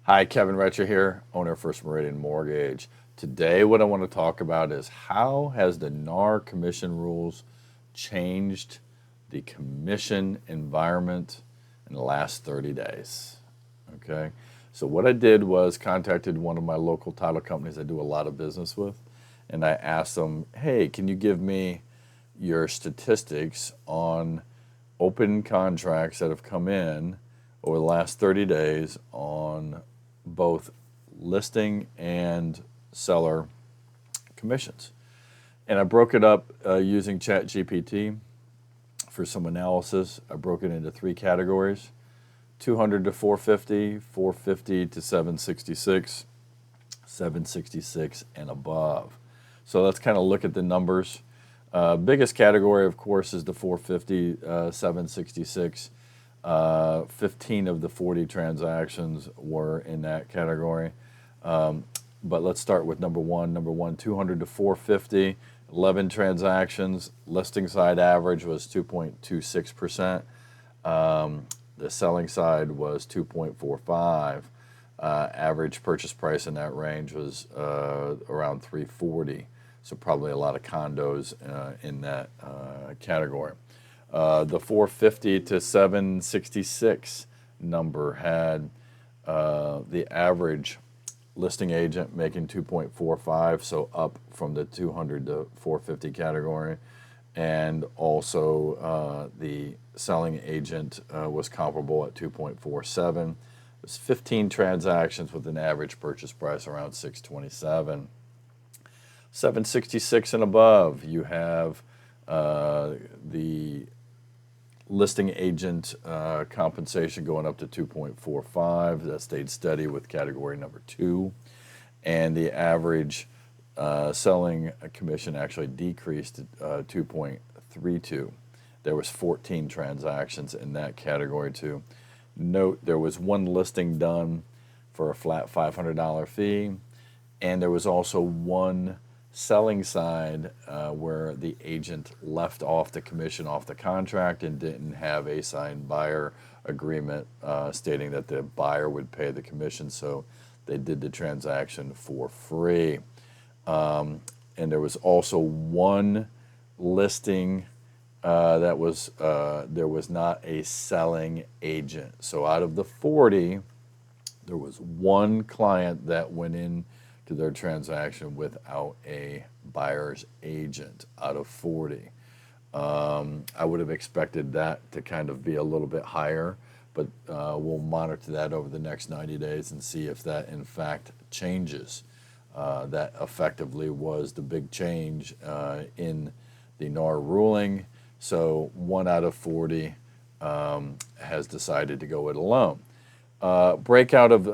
Hi, Kevin Retcher here, owner of First Meridian Mortgage. Today, what I want to talk about is how has the NAR commission rules changed the commission environment in the last 30 days. Okay, so what I did was contacted one of my local title companies I do a lot of business with, and I asked them, hey, can you give me your statistics on open contracts that have come in over the last 30 days on both listing and seller commissions. And I broke it up using ChatGPT for some analysis. I broke it into three categories: 200 to 450, 450 to 766, 766 and above. So let's kind of look at the numbers. Biggest category, of course, is the 450, 766. 15 of the 40 transactions were in that category. But let's start with number one. Number one, 200 to 450, 11 transactions. Listing side average was 2.26%. The selling side was 2.45. Average purchase price in that range was around 340. So probably a lot of condos in that category. The 450 to 766 number had the average listing agent making 2.45, so up from the 200 to 450 category, and also the selling agent was comparable at 2.47. It was 15 transactions with an average purchase price around 627. 766 and above, you have the listing agent compensation going up to 2.45. That stayed steady with category number two. And the average selling commission actually decreased to 2.32. There was 14 transactions in that category too. Note there was one listing done for a flat $500 fee, and there was also one selling side where the agent left off the commission off the contract and didn't have a signed buyer agreement stating that the buyer would pay the commission, so they did the transaction for free. And there was also one listing that was there was not a selling agent. So out of the 40, there was one client that went in to their transaction without a buyer's agent out of 40. I would have expected that to kind of be a little bit higher, but we'll monitor that over the next 90 days and see if that in fact changes. That effectively was the big change in the NAR ruling. So 1 out of 40 has decided to go it alone. Breakout of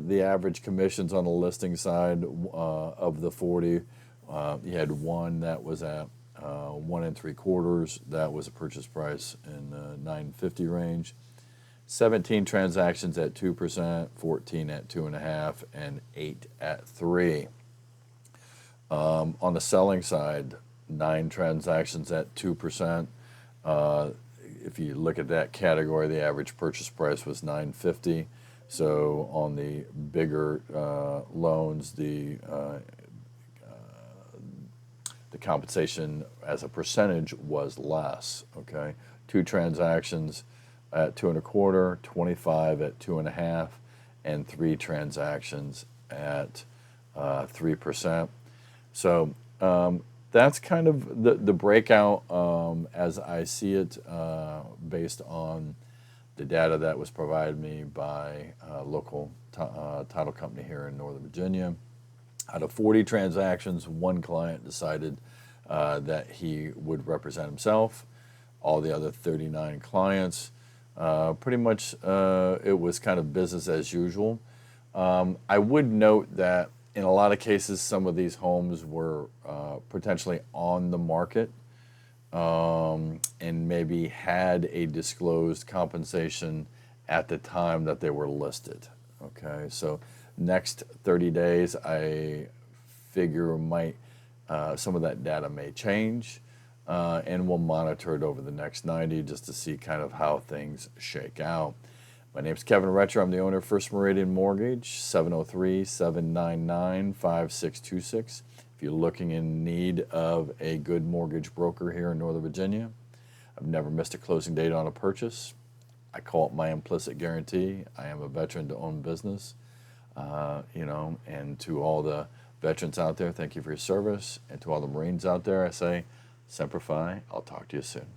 the average commissions on the listing side of the 40, you had one that was at 1 3/4. That was a purchase price in the $950 range. 17 transactions at 2%, 14 at 2.5%, and 8 at 3%. On the selling side, 9 transactions at 2%. If you look at that category, the average purchase price was $950. So on the bigger loans, the compensation as a percentage was less. Okay, 2 transactions at 2 1/4, 25 at 2.5, and 3 transactions at 3%. So that's kind of the breakout as I see it based on the data that was provided me by a local title company here in Northern Virginia. Out of 40 transactions, one client decided that he would represent himself. All the other 39 clients, pretty much it was kind of business as usual. I would note that in a lot of cases, some of these homes were potentially on the market and maybe had a disclosed compensation at the time that they were listed. Okay, so next 30 days, I figure might some of that data may change, and we'll monitor it over the next 90 just to see kind of how things shake out. My name's Kevin Retcher. I'm the owner of First Meridian Mortgage, 703-799-5626. If you're looking in need of a good mortgage broker here in Northern Virginia, I've never missed a closing date on a purchase. I call it my implicit guarantee. I am a veteran to own business, and to all the veterans out there, thank you for your service. And to all the Marines out there, I say, Semper Fi. I'll talk to you soon.